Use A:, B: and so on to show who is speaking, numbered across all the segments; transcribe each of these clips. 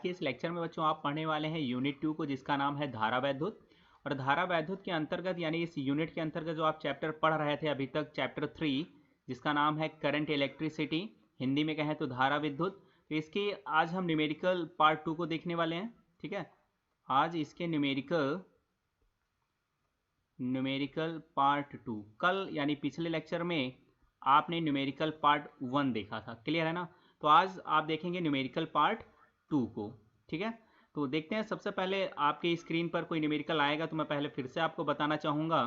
A: के इस लेक्चर में बच्चों आप पढ़ने वाले हैं यूनिट 2 को, जिसका नाम है धारा वैद्युत। और धारा वैद्युत के अंतर्गत यानी इस यूनिट के अंतर्गत जो आप चैप्टर पढ़ रहे थे अभी तक, चैप्टर 3, जिसका नाम है करंट इलेक्ट्रिसिटी, हिंदी में कहें तो धारा विद्युत। तो इसकी आज हम न्यूमेरिकल पार्ट 2 को देखने वाले हैं। ठीक है, आज इसके न्यूमेरिकल पार्ट 2, कल यानी पिछले लेक्चर में आपने न्यूमेरिकल पार्ट 1 देखा था, क्लियर है ना। तो आज आप देखेंगे न्यूमेरिकल पार्ट 2 को। ठीक है, तो देखते हैं। सबसे पहले आपके स्क्रीन पर कोई न्यूमेरिकल आएगा तो मैं पहले फिर से आपको बताना चाहूँगा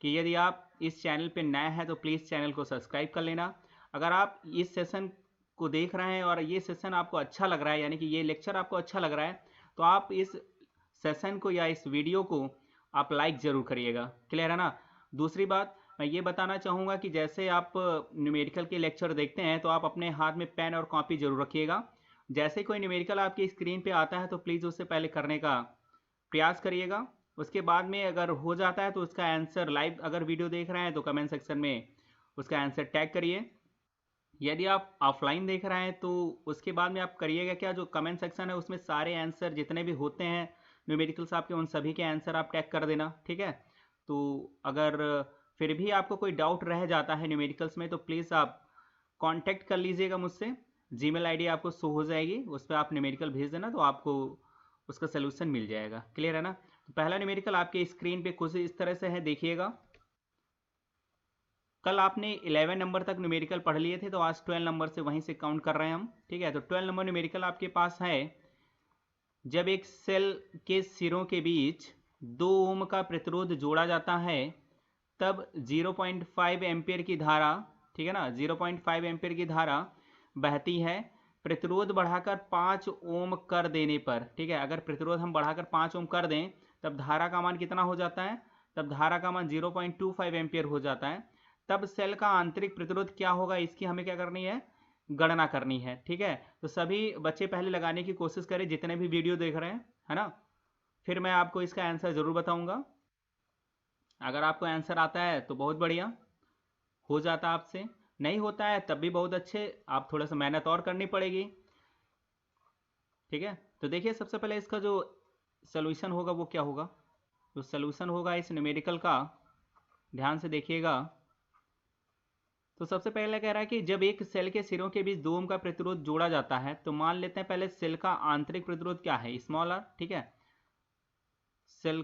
A: कि यदि आप इस चैनल पर नए हैं तो प्लीज़ चैनल को सब्सक्राइब कर लेना। अगर आप इस सेशन को देख रहे हैं और ये सेशन आपको अच्छा लग रहा है, यानी कि ये लेक्चर आपको अच्छा लग रहा है, तो आप इस सेशन को या इस वीडियो को आप लाइक ज़रूर करिएगा, क्लियर है ना। दूसरी बात मैं ये बताना चाहूँगा कि जैसे आप न्यूमेरिकल के लेक्चर देखते हैं तो आप अपने हाथ में पेन और कॉपी जरूर रखिएगा। जैसे कोई न्यूमेरिकल आपकी स्क्रीन पे आता है तो प्लीज़ उससे पहले करने का प्रयास करिएगा। उसके बाद में अगर हो जाता है तो उसका आंसर, लाइव अगर वीडियो देख रहे हैं तो कमेंट सेक्शन में उसका आंसर टैग करिए। यदि आप ऑफलाइन देख रहे हैं तो उसके बाद में आप करिएगा क्या, जो कमेंट सेक्शन है उसमें सारे आंसर जितने भी होते हैं न्यूमेरिकल्स आपके, उन सभी के आंसर आप टैग कर देना। ठीक है, तो अगर फिर भी आपको कोई डाउट रह जाता है न्यूमेरिकल्स में तो प्लीज़ आप कांटेक्ट कर लीजिएगा मुझसे। जीमेल आईडी आपको शो हो जाएगी, उस पर आप न्यूमेरिकल भेज देना तो आपको उसका सोल्यूशन मिल जाएगा, क्लियर है ना। तो पहला न्यूमेरिकल आपके स्क्रीन पे कुछ इस तरह से है, देखिएगा। कल आपने 11 नंबर तक न्यूमेरिकल पढ़ लिए थे तो आज 12 नंबर से वहीं से काउंट कर रहे हैं हम। ठीक है, तो 12 नंबर न्यूमेरिकल आपके पास है, जब एक सेल के सिरों के बीच 2 ओम का प्रतिरोध जोड़ा जाता है तब 0.5 एम्पियर की धारा, ठीक है ना, 0.5 एम्पियर की धारा बहती है। प्रतिरोध बढ़ाकर 5 ओम कर देने पर, ठीक है, अगर प्रतिरोध हम बढ़ाकर 5 ओम कर दें तब धारा का मान कितना हो जाता है, तब धारा का मान 0.25 एम्पियर हो जाता है। तब सेल का आंतरिक प्रतिरोध क्या होगा, इसकी हमें क्या करनी है, गणना करनी है। ठीक है, तो सभी बच्चे पहले लगाने की कोशिश करें जितने भी वीडियो देख रहे हैं, है ना। फिर मैं आपको इसका आंसर ज़रूर बताऊंगा। अगर आपको आंसर आता है तो बहुत बढ़िया, हो जाता आपसे, नहीं होता है तब भी बहुत अच्छे, आप थोड़ा सा मेहनत और करनी पड़ेगी। ठीक है, तो देखिए सबसे पहले इसका जो सॉल्यूशन होगा वो क्या होगा। तो सॉल्यूशन होगा इस न्यूमेरिकल का, ध्यान से देखिएगा। तो सबसे पहले कह रहा है कि जब एक सेल के सिरों के बीच 2 ओम का प्रतिरोध जोड़ा जाता है तो मान लेते हैं पहले सेल का आंतरिक प्रतिरोध क्या है, स्मॉल आर। ठीक है, सेल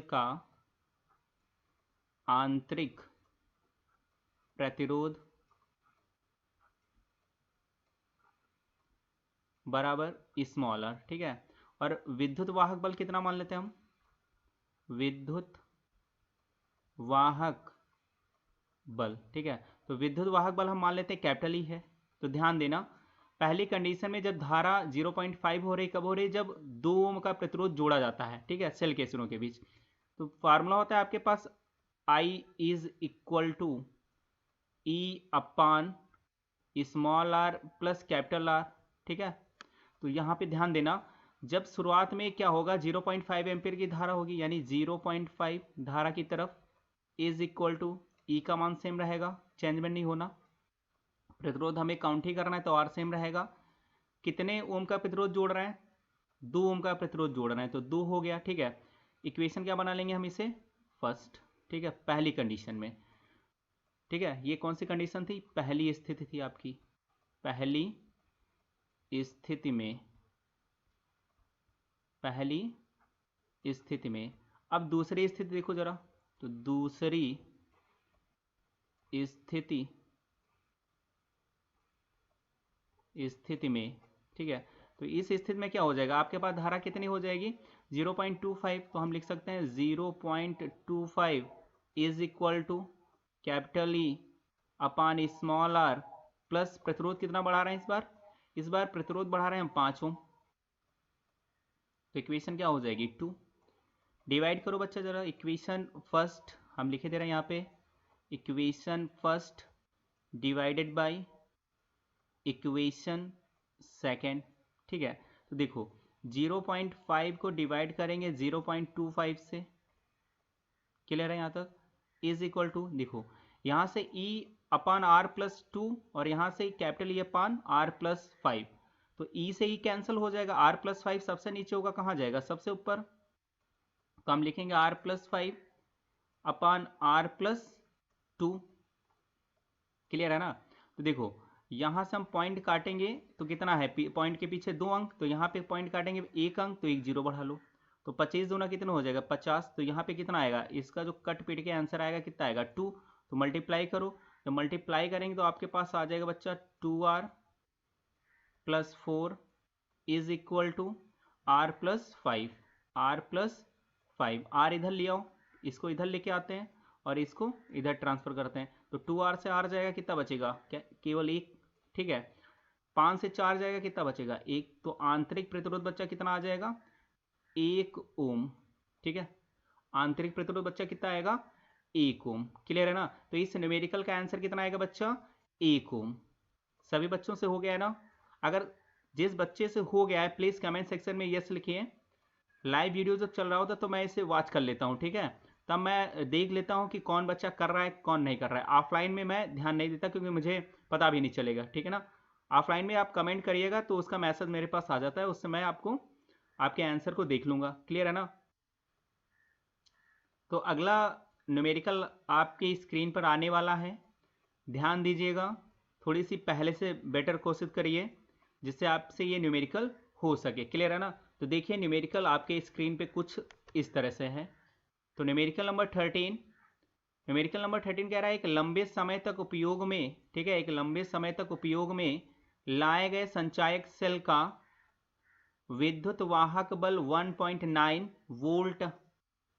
A: का आंतरिक प्रतिरोध बराबर स्मॉल आर। ठीक है, और विद्युत वाहक बल कितना मान लेते हैं हम, विद्युत वाहक बल। ठीक है, तो विद्युत वाहक बल हम मान लेते हैं कैपिटल ई है। तो ध्यान देना, पहली कंडीशन में जब धारा 0.5 हो रही, कब हो रही, जब 2 ओम का प्रतिरोध जोड़ा जाता है, ठीक है, सेल के सिरों के बीच। तो फार्मूला होता है आपके पास I is equal to E upon small R plus capital R. ठीक है, तो यहाँ पे ध्यान देना, जब शुरुआत में क्या होगा, 0.5 एम्पियर की धारा होगी, यानी 0.5 धारा की तरफ इज इक्वल टू ई का मान सेम रहेगा, चेंजमेंट नहीं होना। प्रतिरोध हमें काउंट ही करना है तो आर सेम रहेगा। कितने ओम का प्रतिरोध जोड़ रहे हैं, 2 ओम का प्रतिरोध जोड़ रहे हैं तो 2 हो गया। ठीक है, इक्वेशन क्या बना लेंगे हम इसे, फर्स्ट। ठीक है, पहली कंडीशन में। ठीक है, ये कौन सी कंडीशन थी, पहली स्थिति थी आपकी, पहली स्थिति में, पहली स्थिति में। अब दूसरी स्थिति देखो जरा, तो दूसरी स्थिति में, ठीक है, तो इस स्थिति में क्या हो जाएगा, आपके पास धारा कितनी हो जाएगी, 0.25। तो हम लिख सकते हैं 0.25 is equal to capital E upon small R plus प्रतिरोध कितना बढ़ा रहे हैं, इस बार प्रतिरोध बढ़ा रहे हैं हम 5 ओम। तो इक्वेशन क्या हो जाएगी, 2। डिवाइड करो बच्चा जरा, इक्वेशन फर्स्ट हम लिखे दे रहे हैं यहाँ पे, equation first divided by equation second. ठीक है, तो देखो 0.5 को डिवाइड करेंगे 0.25 से, क्लियर है यहाँ तक, इज इक्वल टू, देखो यहाँ से ई अपान आर प्लस 2 और यहाँ से capital E upon R plus 5। तो ई से ई कैंसिल हो जाएगा, आर प्लस 5 सबसे नीचे होगा, कहाँ जाएगा, सबसे ऊपर। तो हम लिखेंगे R plus 5 upon R plus 2। Clear है ना। तो देखो यहां से हम पॉइंट काटेंगे तो कितना है, पॉइंट के पीछे 2 अंक, तो यहाँ पे पॉइंट काटेंगे 1 अंक, तो एक जीरो बढ़ा लो। तो 25 दूना कितना हो जाएगा 50। तो यहाँ पे कितना आएगा, इसका जो कट पीट के आंसर आएगा कितना आएगा 2। तो मल्टीप्लाई करो, तो मल्टीप्लाई करेंगे तो आपके पास आ जाएगा बच्चा 2r plus 4 is equal to R plus 5। R plus 5, R इधर ले आओ, इसको इधर लेके आते हैं और इसको इधर ट्रांसफर करते हैं। तो 2r से r जाएगा, कितना बचेगा, क्या केवल 1। ठीक है, 5 से 4 जाएगा, कितना बचेगा 1। तो आंतरिक प्रतिरोध बच्चा कितना आ जाएगा 1 ओम। ठीक है, आंतरिक प्रतिरोध बच्चा कितना आएगा 1 ओम। क्लियर है ना। तो इस न्यूमेरिकल का आंसर कितना आएगा बच्चा 1 ओम। सभी बच्चों से हो गया है ना। अगर जिस बच्चे से हो गया है प्लीज कमेंट सेक्शन में यस लिखिए। लाइव वीडियो जब चल रहा होता तो मैं इसे वॉच कर लेता हूँ, ठीक है, तब मैं देख लेता हूँ कि कौन बच्चा कर रहा है कौन नहीं कर रहा है। ऑफलाइन में मैं ध्यान नहीं देता क्योंकि मुझे पता भी नहीं चलेगा, ठीक है ना। ऑफलाइन में आप कमेंट करिएगा तो उसका मैसेज मेरे पास आ जाता है, उससे मैं आपको आपके आंसर को देख लूंगा। क्लियर है ना। तो अगला न्यूमेरिकल आपकी स्क्रीन पर आने वाला है, ध्यान दीजिएगा, थोड़ी सी पहले से बेटर कोशिश करिए जिससे आपसे ये न्यूमेरिकल हो सके। क्लियर है ना। तो देखिए न्यूमेरिकल आपके स्क्रीन पे कुछ इस तरह से है। तो न्यूमेरिकल नंबर 13, न्यूमेरिकल नंबर 13 कह रहा है एक लंबे समय तक उपयोग में, ठीक है, एक लंबे समय तक उपयोग में लाए गए संचायक सेल का विद्युत वाहक बल 1.9 वोल्ट,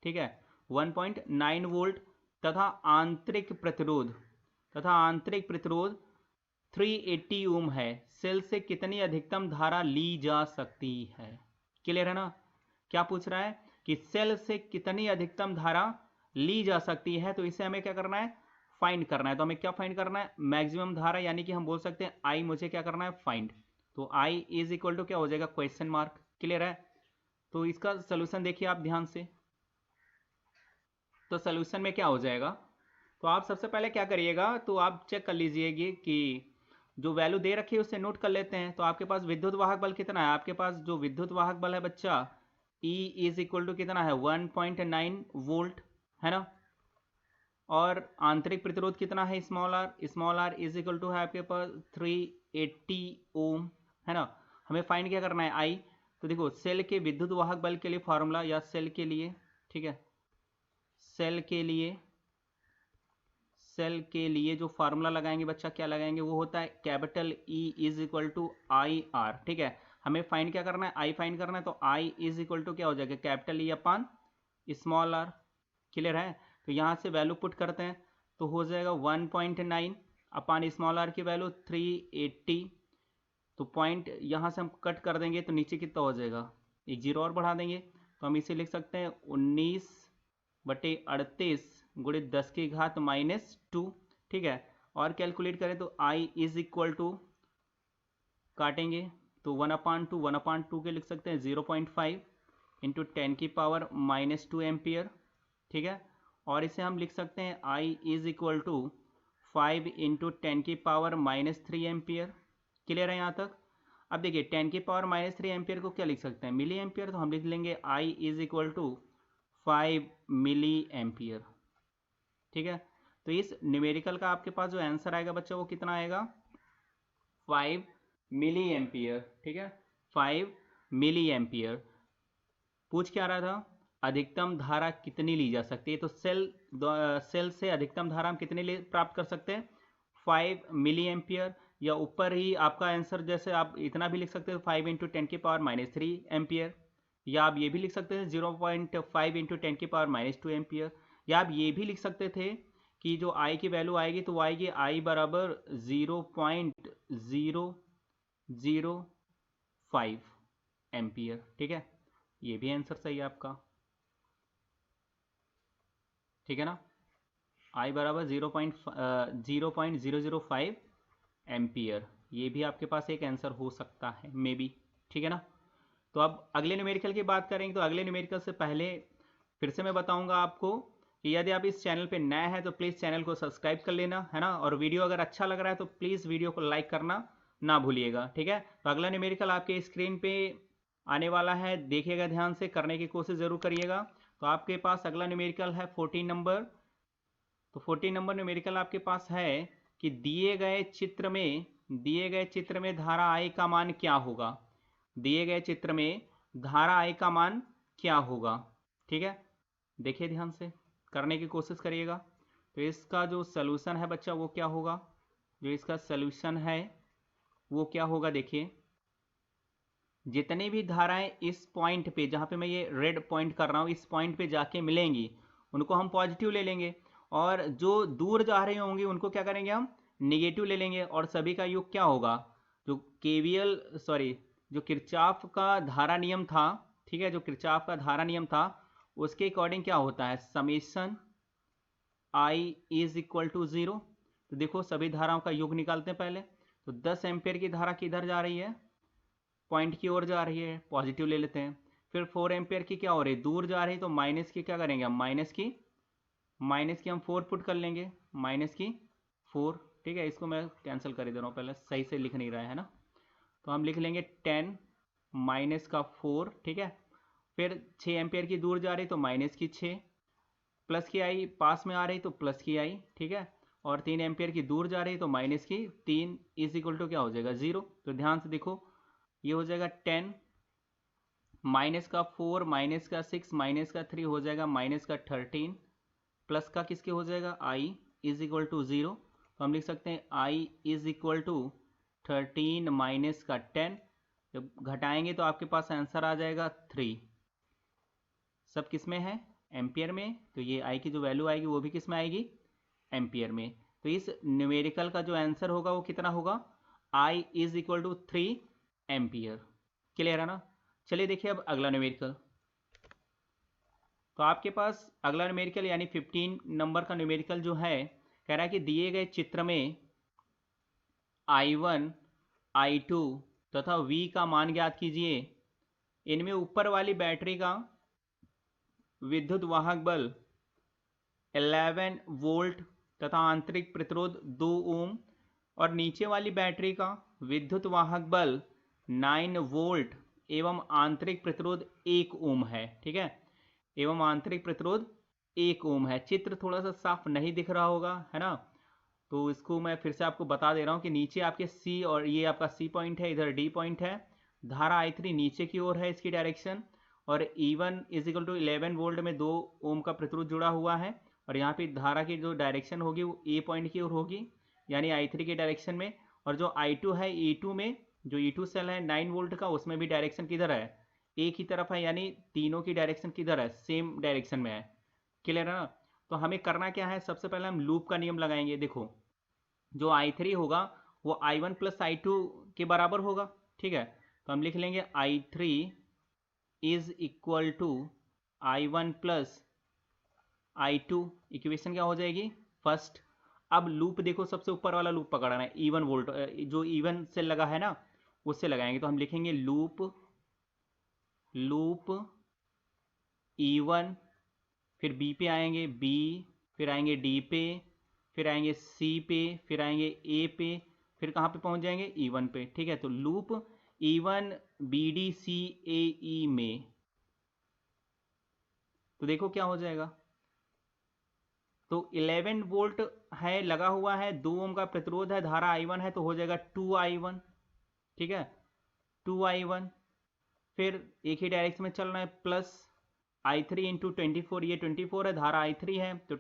A: ठीक है, 1.9 वोल्ट तथा आंतरिक प्रतिरोध 380 ओम है। सेल से कितनी अधिकतम धारा ली जा सकती है। क्लियर है ना। क्या पूछ रहा है कि सेल से कितनी अधिकतम धारा ली जा सकती है। तो इसे हमें क्या करना है, फाइंड करना है। तो हमें क्या फाइंड करना है, मैक्सिमम धारा, यानी कि हम बोल सकते हैं आई मुझे क्या करना है फाइंड। तो आई इज इक्वल टू क्या हो जाएगा क्वेश्चन मार्क। क्लियर है। तो इसका सोल्यूशन देखिए आप ध्यान से। तो सोल्यूशन में क्या हो जाएगा, तो आप सबसे पहले क्या करिएगा, तो आप चेक कर लीजिएगा कि जो वैल्यू दे रखी है उससे नोट कर लेते हैं। तो आपके पास विद्युत वाहक बल कितना है, आपके पास जो विद्युत वाहक बल है बच्चा E इज इक्वल टू कितना है 1.9 वोल्ट, है ना। और आंतरिक प्रतिरोध कितना है small R is equal to है आपके पास 380 ओम, है ना। हमें फाइंड क्या करना है आई। तो देखो सेल के विद्युत वाहक बल के लिए फॉर्मूला, या सेल के लिए, ठीक है, सेल के लिए जो फार्मूला लगाएंगे बच्चा क्या लगाएंगे, वो होता है capital E is equal to I R. ठीक है, हमें फाइंड क्या करना है, आई फाइंड करना है। तो आई इज इक्वल टू क्या हो जाएगा capital E upon small R. Clear है। तो यहाँ से वैल्यू पुट करते हैं तो हो जाएगा 1.9 अपान स्मॉल आर की वैल्यू 380। तो पॉइंट यहाँ से हम कट कर देंगे तो नीचे कितना हो जाएगा, एक जीरो और बढ़ा देंगे तो हम इसे लिख सकते हैं 19/38 गुणित 10 की घात -2। ठीक है, और कैलकुलेट करें तो आई इज इक्वल टू काटेंगे तो 1/2 के लिख सकते हैं 0.5 इंटू 10 की पावर -2 एम्पियर। ठीक है, और इसे हम लिख सकते हैं आई इज इक्वल टू 5 इंटू 10 की पावर -3 एम्पियर। क्लियर है यहाँ तक। अब देखिए 10 की पावर -3 एम्पियर को क्या लिख सकते हैं मिली एम्पियर, तो हम लिख लेंगे I is equal to 5 milli ampere. ठीक है, तो इस न्यूमेरिकल का आपके पास जो आंसर आएगा बच्चा वो कितना आएगा 5 मिली एम्पियर। ठीक है, 5 मिली एम्पियर। पूछ क्या रहा था, अधिकतम धारा कितनी ली जा सकती है। तो सेल से अधिकतम धारा हम कितनी प्राप्त कर सकते हैं 5 मिली एम्पियर, या ऊपर ही आपका आंसर जैसे आप इतना भी लिख सकते हैं 5 इंटू 10 की पावर -3 एम्पियर, या आप ये भी लिख सकते हैं 0.5 इंटू 10 की पावर -2 एम्पियर, या आप ये भी लिख सकते थे कि जो आई की वैल्यू आएगी तो वो आएगी आई बराबर 0.005 एम्पियर। ठीक है, ये भी आंसर सही है आपका। ठीक है ना, आई बराबर 0.005 एम्पियर, ये भी आपके पास एक आंसर हो सकता है मे बी। ठीक है ना। तो अब अगले न्यूमेरिकल की बात करेंगे। तो अगले न्यूमेरिकल से पहले फिर से मैं बताऊंगा आपको कि यदि आप इस चैनल पे नए हैं तो प्लीज़ चैनल को सब्सक्राइब कर लेना, है ना। और वीडियो अगर अच्छा लग रहा है तो प्लीज़ वीडियो को लाइक करना ना भूलिएगा, ठीक है। तो अगला न्यूमेरिकल आपके स्क्रीन पे आने वाला है, देखिएगा ध्यान से, करने की कोशिश ज़रूर करिएगा। तो आपके पास अगला न्यूमेरिकल है 14 नंबर। तो 14 नंबर न्यूमेरिकल आपके पास है कि दिए गए चित्र में धारा आई का मान क्या होगा। दिए गए चित्र में धारा आई का मान क्या होगा, ठीक है। देखिए ध्यान से, करने की कोशिश करिएगा। तो इसका जो सलूशन है बच्चा वो क्या होगा, जो इसका सलूशन है वो क्या होगा, देखिए जितनी भी धाराएं इस पॉइंट पे, जहाँ पे मैं ये रेड पॉइंट कर रहा हूँ, इस पॉइंट पे जाके मिलेंगी उनको हम पॉजिटिव ले लेंगे, और जो दूर जा रही होंगी उनको क्या करेंगे, हम निगेटिव ले लेंगे। और सभी का योग क्या होगा, जो केवीएल सॉरी जो किरचॉफ का धारा नियम था, ठीक है, जो किरचॉफ का धारा नियम था उसके अकॉर्डिंग क्या होता है, summation I is equal to zero. तो देखो सभी धाराओं का योग निकालते हैं पहले। तो 10 एम्पेयर की धारा किधर जा रही है, पॉइंट की ओर जा रही है, पॉजिटिव ले लेते हैं। फिर 4 एम्पेयर की क्या हो रही है, दूर जा रही है, तो माइनस की क्या करेंगे हम, माइनस की हम 4 पुट कर लेंगे, माइनस की 4, ठीक है। इसको मैं कैंसिल कर दे रहा हूँ, पहले सही से लिख नहीं रहा है ना। तो हम लिख लेंगे 10 माइनस का 4, ठीक है। फिर 6 एम्पेयर की दूर जा रही तो माइनस की 6, प्लस की आई पास में आ रही तो प्लस की आई, ठीक है। और 3 एम्पेयर की दूर जा रही तो माइनस की 3 इज इक्वल टू क्या हो जाएगा, 0। तो ध्यान से देखो, ये हो जाएगा 10 माइनस का 4 माइनस का 6 माइनस का 3 हो जाएगा माइनस का 13, प्लस का किसके हो जाएगा, आई इज इक्वल टू 0। तो हम लिख सकते हैं आई इज इक्वल टू 13 माइनस का 10। जब घटाएंगे तो आपके पास आंसर आ जाएगा 3। सब किस में है, एम्पियर में। तो ये आई की जो वैल्यू आएगी वो भी किस में आएगी, एम्पियर में। तो इस न्यूमेरिकल का जो आंसर होगा वो कितना होगा, I is equal to 3 ampere. Clear है ना। चलिए देखिए अब अगला न्यूमेरिकल। तो आपके पास अगला न्यूमेरिकल यानी 15 नंबर का न्यूमेरिकल जो है, कह रहा है कि दिए गए चित्र में I1 I2 तथा V का मान ज्ञात कीजिए। इनमें ऊपर वाली बैटरी का विद्युत वाहक बल 11 वोल्ट तथा आंतरिक प्रतिरोध 2 ओम, और नीचे वाली बैटरी का विद्युत वाहक बल 9 वोल्ट एवं आंतरिक प्रतिरोध 1 ओम है, ठीक है, एवं आंतरिक प्रतिरोध 1 ओम है। चित्र थोड़ा सा साफ नहीं दिख रहा होगा, है ना। तो इसको मैं फिर से आपको बता दे रहा हूँ कि नीचे आपके C, और ये आपका C पॉइंट है, इधर D पॉइंट है। धारा I3 नीचे की ओर है, इसकी डायरेक्शन, और E1 is equal to 11 volt में 2 ओम का प्रतिरोध जुड़ा हुआ है। और यहाँ पे धारा की जो डायरेक्शन होगी वो A पॉइंट की ओर होगी, यानी I3 के डायरेक्शन में। और जो I2 है, E2 में जो E2 सेल है 9 वोल्ट का, उसमें भी डायरेक्शन किधर है, A की तरफ है, यानी तीनों की डायरेक्शन किधर है, सेम डायरेक्शन में है। क्लियर है ना। तो हमें करना क्या है, सबसे पहले हम लूप का नियम लगाएंगे। देखो जो I3 होगा वो I1 प्लस I2 के बराबर होगा, ठीक है। तो हम लिख लेंगे I3 is equal to I1 plus I2। Equation क्या हो जाएगी, फर्स्ट। अब लूप देखो, सबसे ऊपर वाला लूप पकड़ना है, E1 वोल्ट जो E1 से लगा है ना उससे लगाएंगे। तो हम लिखेंगे लूप E1, फिर B पे आएंगे B, फिर आएंगे D पे, फिर आएंगे C पे, फिर आएंगे A पे, फिर कहाँ पे पहुँच जाएंगे, E1 पे, ठीक है। तो लूप E1 BDCAE में, तो देखो क्या हो जाएगा। तो 11 वोल्ट है लगा हुआ है, 2 ओम का प्रतिरोध है, धारा I1 है, तो हो जाएगा 2I1, ठीक है, 2I1। फिर एक ही डायरेक्शन में चल रहा है, प्लस I3 इंटू 24, ये 24 है, धारा I3 है, तो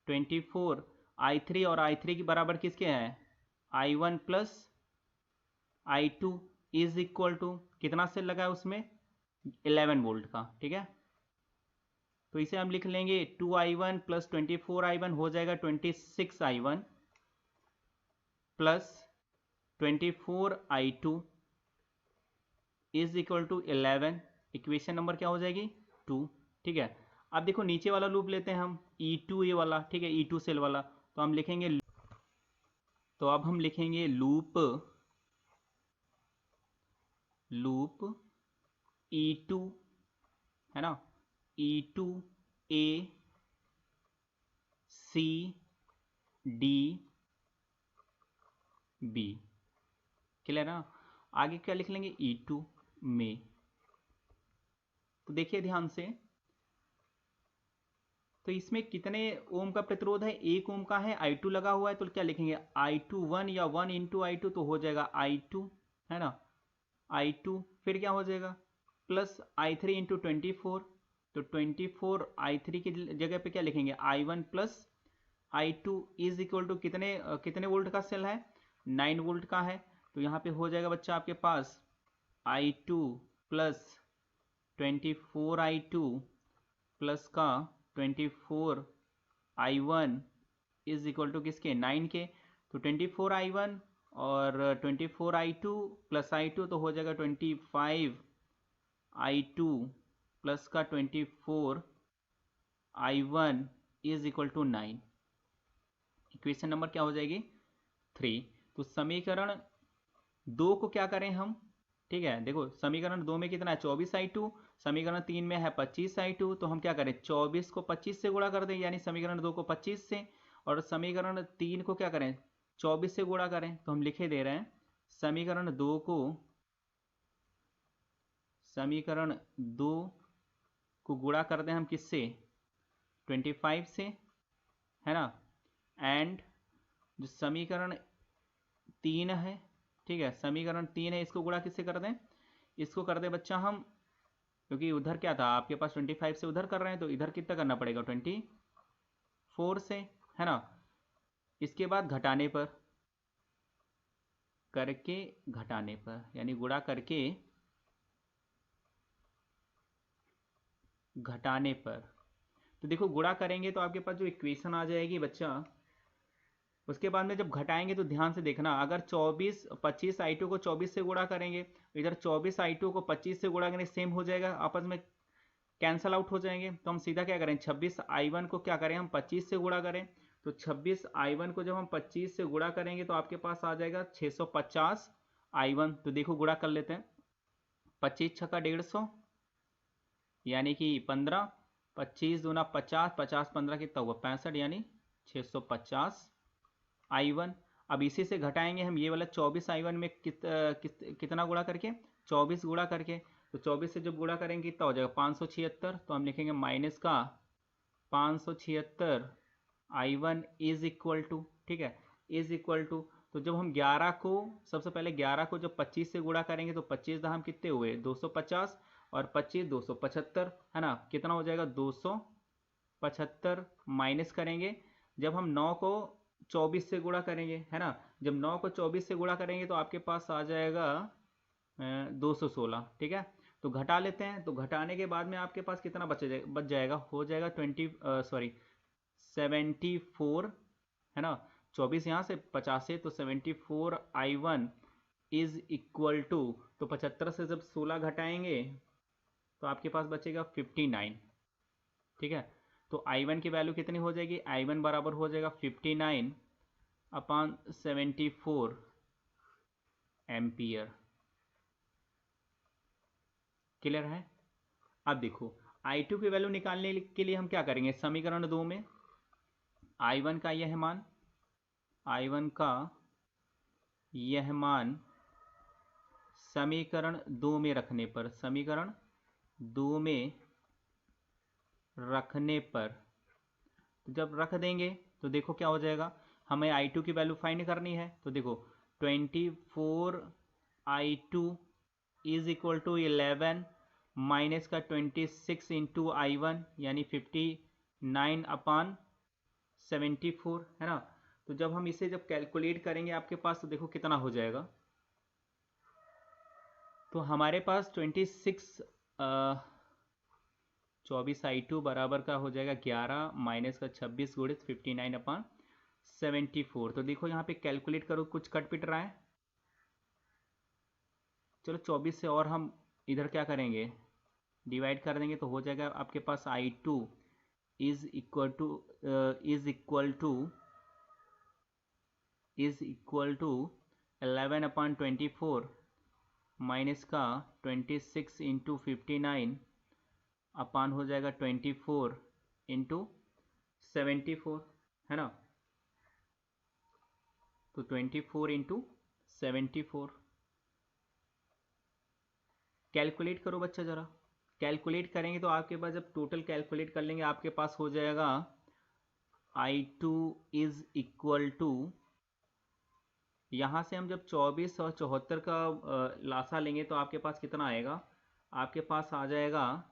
A: 24I3 और I3 के बराबर किसके हैं, I1 plus I2 is equal to कितना सेल लगा है उसमें, 11 वोल्ट का, ठीक है। तो इसे हम लिख लेंगे 2I1 प्लस 24I1 हो जाएगा 26I1 plus 24I2 is equal to 11। Equation number क्या हो जाएगी, 2, ठीक है। अब देखो नीचे वाला लूप लेते हैं हम, E2 ये वाला, ठीक है, E2 सेल वाला। तो हम लिखेंगे, तो अब हम लिखेंगे लूप E2, है ना, E2 ए सी डी बी। क्लियर ना? आगे क्या लिख लेंगे, E2 में। तो देखिए ध्यान से, तो इसमें कितने ओम का प्रतिरोध है, 1 ओम का है, I2 लगा हुआ है, तो क्या लिखेंगे, I2 1 या 1 इंटू I2, तो हो जाएगा I2, है ना, I2, फिर क्या हो जाएगा प्लस I3 इंटू 24, तो 24 I3 की जगह पे क्या लिखेंगे, I1 plus I2 is equal to कितने वोल्ट का सेल है, 9 वोल्ट का है, तो यहाँ पे हो जाएगा बच्चा आपके पास I2 प्लस 24I2 प्लस का 24I1 इज इक्वल टू किसके, 9 के, तो 24I1 और 24I2 प्लस I2 तो हो जाएगा 25I2 प्लस का 24I1 is equal to 9। Equation number क्या हो जाएगी, 3। तो समीकरण 2 को क्या करें हम, ठीक है, देखो समीकरण 2 में कितना है, 24I2, समीकरण 3 में है 25I2, तो हम क्या करें, 24 को 25 से गुणा कर दें, यानी समीकरण 2 को 25 से, और समीकरण 3 को क्या करें, 24 से गुणा करें, तो हम लिखे दे रहे हैं समीकरण 2 को गुणा कर दें हम किससे, 25 से, है ना, एंड जो समीकरण 3 है, ठीक है, समीकरण 3 है, इसको गुणा किससे कर दें, इसको कर दें बच्चा हम, क्योंकि उधर क्या था आपके पास 25 से उधर कर रहे हैं, तो इधर कितना करना पड़ेगा 24 से, है ना, इसके बाद घटाने पर यानी गुणा करके घटाने पर, तो देखो गुणा करेंगे तो आपके पास जो इक्वेशन आ जाएगी बच्चा, उसके बाद में जब घटाएंगे तो ध्यान से देखना, अगर 25I2 को 24 से गुणा करेंगे, इधर 24I2 को 25 से गुणा करेंगे, सेम हो जाएगा, आपस में कैंसल आउट हो जाएंगे, तो हम सीधा क्या करें, 26I1 को क्या करें हम 25 से गुणा करें, तो 26I1 को जब हम 25 से गुणा करेंगे तो आपके पास आ जाएगा 650I1। तो देखो गुणा कर लेते हैं, 25 छक्का 150 यानी कि 15, 25 दूना 50, 50 15 कितना हुआ 65, यानी 650I1। अब इसी से घटाएंगे हम ये वाला 24I1 में कितना गुणा करके, 24 गुणा करके, तो 24 से जब गुणा करेंगे कितना हो जाएगा 576, तो हम लिखेंगे माइनस का 576I1 इज इक्वल टू, ठीक है, इज इक्वल टू, तो जब हम 11 को, सबसे पहले 11 को जब 25 से गुणा करेंगे तो 25 दाम कितने हुए 250, और 25 275, है ना, कितना हो जाएगा 275, माइनस करेंगे जब हम 9 को 24 से गुणा करेंगे, है ना, जब 9 को 24 से गुणा करेंगे तो आपके पास आ जाएगा 216, ठीक है, तो घटा लेते हैं, तो घटाने के बाद में आपके पास कितना बच जाएगा, हो जाएगा 74, है ना, 24 यहाँ से 50 से, तो 74I1 इज इक्वल टू, तो 75 से जब 16 घटाएंगे तो आपके पास बचेगा 59, ठीक है, तो I1 की वैल्यू कितनी हो जाएगी, I1 बराबर हो जाएगा 59/74 एम्पियर। क्लियर है? अब देखो I2 की वैल्यू निकालने के लिए हम क्या करेंगे, समीकरण 2 में I1 का यह मान समीकरण 2 में रखने पर, तो जब रख देंगे तो देखो क्या हो जाएगा, हमें I2 की वैल्यू फाइंड करनी है, तो देखो 24I2 is equal to 11 minus का 26 इंटू I1 यानी 59/74, है ना, तो जब हम इसे जब कैलकुलेट करेंगे आपके पास, तो देखो कितना हो जाएगा, तो हमारे पास 24I2 बराबर का हो जाएगा 11 माइनस का 26 गुणित 59/74, तो देखो यहाँ पे कैलकुलेट करो, कुछ कट पिट रहा है, चलो 24 से और हम इधर क्या करेंगे, डिवाइड कर देंगे, तो हो जाएगा आपके पास I2 is equal to 11/24 minus का 26 इंटू 59 अपान हो जाएगा 24 इंटू 74 है ना, तो 24 इंटू 74। कैलकुलेट करो बच्चा ज़रा, कैलकुलेट करेंगे तो आपके पास जब टोटल कैलकुलेट कर लेंगे आपके पास हो जाएगा I2 इज इक्वल टू, यहाँ से हम जब 24 और 74 का लासा लेंगे तो आपके पास कितना आएगा, आपके पास आ जाएगा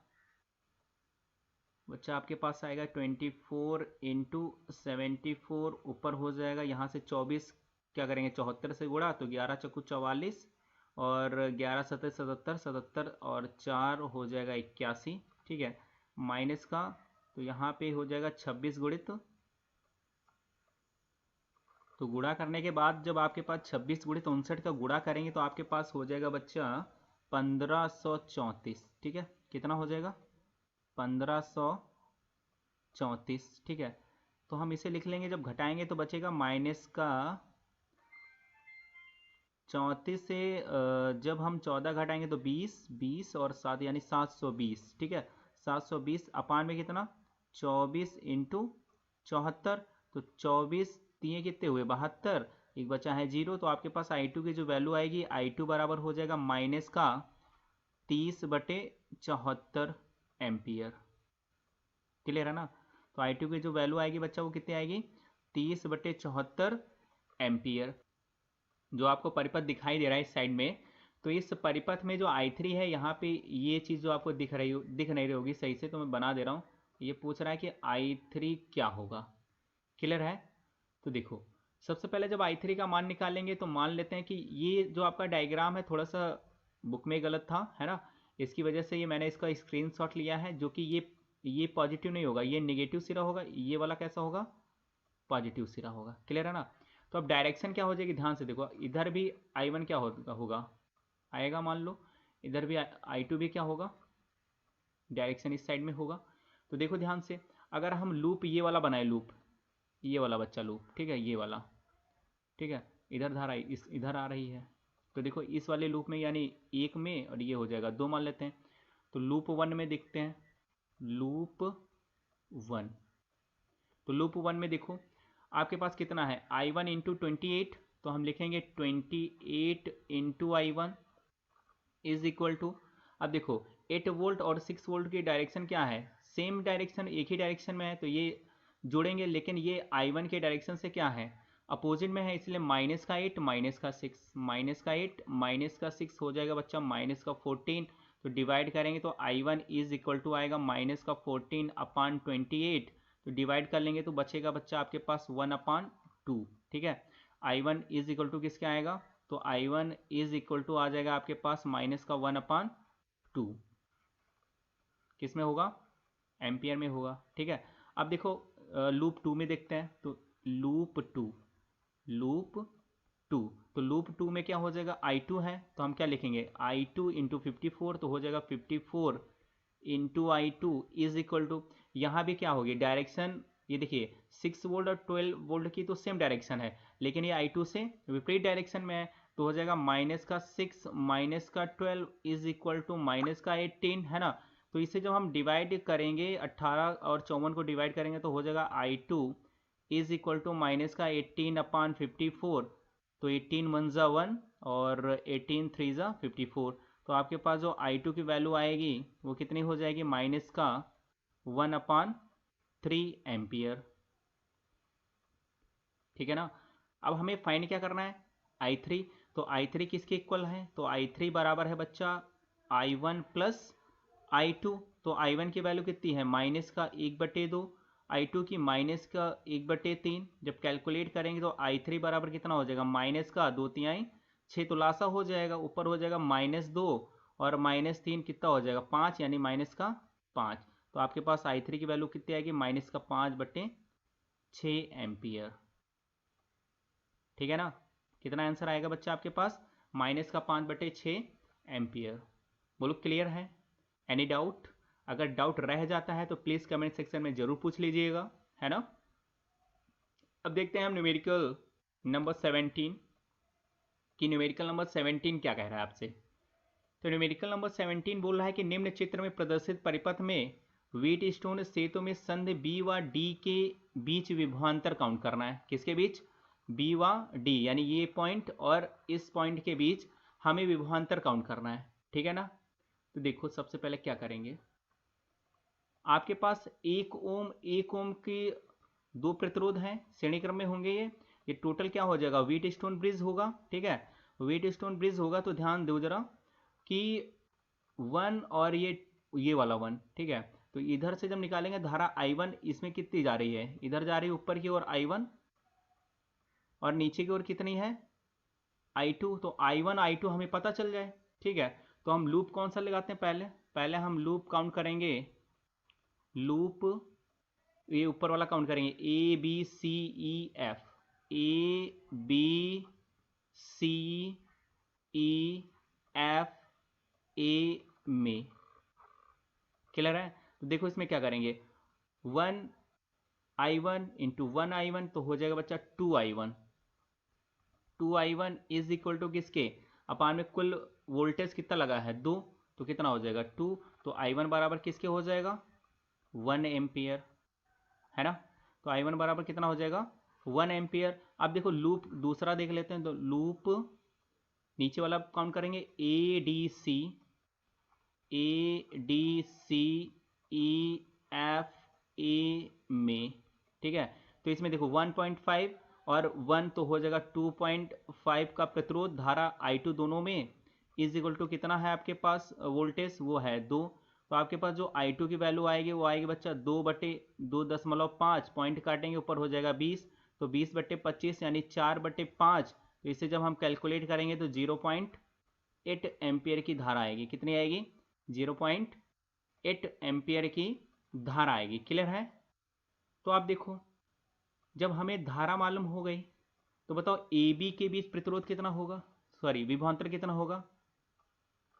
A: बच्चा, आपके पास आएगा 24 इंटू 74, ऊपर हो जाएगा यहाँ से 24 क्या करेंगे 74 से गुणा, तो 11 चक्कू 44 और 11 सतह 77, 77 और 4 हो जाएगा 81, ठीक है, माइनस का, तो यहाँ पे हो जाएगा 26 गुणित, तो गुणा करने के बाद जब आपके पास 26 गुणित 59 का गुणा करेंगे तो आपके पास हो जाएगा बच्चा 1534, ठीक है, कितना हो जाएगा 1534, ठीक है, तो हम इसे लिख लेंगे, जब घटाएंगे तो बचेगा माइनस का 34 से जब हम 14 घटाएंगे तो 20, 20 और 7 यानी 720, ठीक है, 720 अपान में कितना 24 इंटू 74, तो 24 तीन कितने हुए 72, एक बचा है 0, तो आपके पास I2 की जो वैल्यू आएगी I2 बराबर हो जाएगा माइनस का 30/74 एम्पियर। क्लियर है ना, तो I2 की जो वैल्यू आएगी बच्चा वो कितनी आएगी 30/74 एम्पियर, जो आपको परिपथ दिखाई दे रहा है इस साइड में। तो इस परिपथ में जो I3 है यहाँ पे ये चीज़ जो आपको दिख नहीं रही होगी सही से, तो मैं बना दे रहा हूँ। ये पूछ रहा है कि I3 क्या होगा, क्लियर है। तो देखो सबसे पहले जब I3 का मान निकालेंगे तो मान लेते हैं कि ये जो आपका डायग्राम है थोड़ा सा बुक में गलत था, है ना, इसकी वजह से ये मैंने इसका स्क्रीनशॉट लिया है, जो कि ये पॉजिटिव नहीं होगा, ये नेगेटिव सिरा होगा, ये वाला कैसा होगा पॉजिटिव सिरा होगा, क्लियर है ना। तो अब डायरेक्शन क्या हो जाएगी, ध्यान से देखो, इधर भी I1 क्या होगा आएगा, मान लो इधर भी I2 भी क्या होगा, डायरेक्शन इस साइड में होगा। तो देखो ध्यान से, अगर हम लूप ये वाला बनाए, लूप ये वाला बच्चा लूप, ठीक है, ये वाला, ठीक है, इधर धारा इस इधर आ रही है, तो देखो इस वाले लूप में यानी एक में, और ये हो जाएगा 2 मान लेते हैं, तो लूप 1 में देखते हैं, लूप 1, तो लूप 1 में देखो आपके पास कितना है I1 इंटू 28, तो हम लिखेंगे 28 into I1 is equal to, अब देखो 8 वोल्ट और 6 वोल्ट की डायरेक्शन क्या है, सेम डायरेक्शन, एक ही डायरेक्शन में है, तो ये जोड़ेंगे, लेकिन ये I1 के डायरेक्शन से क्या है अपोजिट में है, इसलिए माइनस का 8 माइनस का 6, माइनस का 8 माइनस का 6 हो जाएगा बच्चा माइनस का 14, तो डिवाइड करेंगे तो I1 इज इक्वल टू आएगा माइनस का 14 अपान 28, तो डिवाइड कर लेंगे तो बचेगा बच्चा आपके पास 1/2, ठीक है, I1 इज इक्वल टू किसके आएगा, तो I1 इज इक्वल टू आ जाएगा आपके पास माइनस का 1/2, किस में होगा एम्पियर में होगा, ठीक है। अब देखो लूप 2 में देखते हैं, तो लूप 2, तो लूप 2 में क्या हो जाएगा I2 है, तो हम क्या लिखेंगे I2 इंटू 54, तो हो जाएगा 54 into I2 is equal to, यहाँ भी क्या होगी डायरेक्शन, ये देखिए 6 वोल्ट और 12 वोल्ट की तो सेम डायरेक्शन है, लेकिन ये I2 से विपरीत डायरेक्शन में है, तो हो जाएगा माइनस का 6 माइनस का 12 इज इक्वल टू माइनस का 18, है ना। तो इसे जब हम डिवाइड करेंगे 18 और 54 को डिवाइड करेंगे तो हो जाएगा I2 is equal to minus का 18/54, तो 18 1 ज़ा 1 और 18 3 ज़ा 54, तो आपके पास जो I2 की वैल्यू आएगी वो कितनी हो जाएगी माइनस का 1/3 एम्पियर, ठीक है ना। अब हमें फाइंड क्या करना है I3, तो I3 किसके इक्वल है, तो I3 बराबर है बच्चा I1 प्लस I2, तो I1 की वैल्यू कितनी है माइनस का 1/2, I2 की माइनस का 1/3, जब कैलकुलेट करेंगे तो I3 बराबर कितना हो जाएगा माइनस का 2×3 6, तो लासा हो जाएगा, ऊपर हो जाएगा -2 और -3 कितना हो जाएगा 5, यानी माइनस का 5, तो आपके पास I3 की वैल्यू कितनी आएगी माइनस का 5/6 एम्पियर, ठीक है ना। कितना आंसर आएगा बच्चा आपके पास माइनस का 5/6 एम्पियर। बोलो क्लियर है, एनी डाउट, अगर डाउट रह जाता है तो प्लीज़ कमेंट सेक्शन में ज़रूर पूछ लीजिएगा, है ना। अब देखते हैं हम न्यूमेरिकल नंबर 17 कि न्यूमेरिकल नंबर 17 क्या कह रहा है आपसे। तो न्यूमेरिकल नंबर 17 बोल रहा है कि निम्न चित्र में प्रदर्शित परिपथ में व्हीट स्टोन सेतु में संधि बी व डी के बीच विभवांतर काउंट करना है। किसके बीच? बी व डी, यानी ये पॉइंट और इस पॉइंट के बीच हमें विभवांतर काउंट करना है, ठीक है ना। तो देखो सबसे पहले क्या करेंगे, आपके पास 1 ओम के 2 प्रतिरोध हैं, श्रेणी क्रम में होंगे ये टोटल क्या हो जाएगा, व्हीट स्टोन ब्रिज होगा, ठीक है। व्हीट स्टोन ब्रिज होगा तो ध्यान दो जरा कि 1 और ये वाला 1, ठीक है। तो इधर से जब निकालेंगे धारा I1 इसमें कितनी जा रही है, इधर जा रही है ऊपर की ओर I1, और नीचे की ओर कितनी है I2। तो I1 I2 हमें पता चल जाए, ठीक है। तो हम लूप कौन सा लगाते हैं, पहले हम लूप काउंट करेंगे, लूप ये ऊपर वाला काउंट करेंगे ABCEF, ABCEF A में, क्लियर है। तो देखो इसमें क्या करेंगे, 1I1 इंटू 1I1 तो हो जाएगा बच्चा 2I1। 2I1 is equal to किसके, अपान में कुल वोल्टेज कितना लगा है 2, तो कितना हो जाएगा 2। तो I1 बराबर किसके हो जाएगा 1 एम्पियर, है ना। तो I1 बराबर कितना हो जाएगा 1 एम्पियर। अब देखो लूप दूसरा देख लेते हैं, तो लूप नीचे वाला काउंट करेंगे ADCEF A में, ठीक है। तो इसमें देखो 1.5 और 1 तो हो जाएगा 2.5 का प्रतिरोध धारा I2 दोनों में, इज इक्वल टू कितना है आपके पास वोल्टेज, वो है 2। तो आपके पास जो I2 की वैल्यू आएगी वो आएगी बच्चा 2/2.5, पॉइंट काटेंगे ऊपर हो जाएगा 20, तो 20/25 यानी 4/5। तो इसे जब हम कैलकुलेट करेंगे तो 0.8 एम्पियर की धारा आएगी, कितनी आएगी 0.8 एम्पियर की धारा आएगी, क्लियर है। तो आप देखो जब हमें धारा मालूम हो गई तो बताओ ए बी के बीच प्रतिरोध कितना होगा, सॉरी विभवांतर कितना होगा,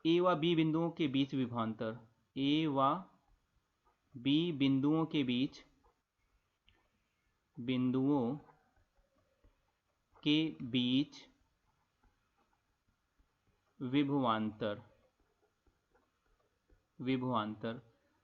A: ए व बी बिंदुओं के बीच विभवांतर, ए व बी बिंदुओं के बीच विभवांतर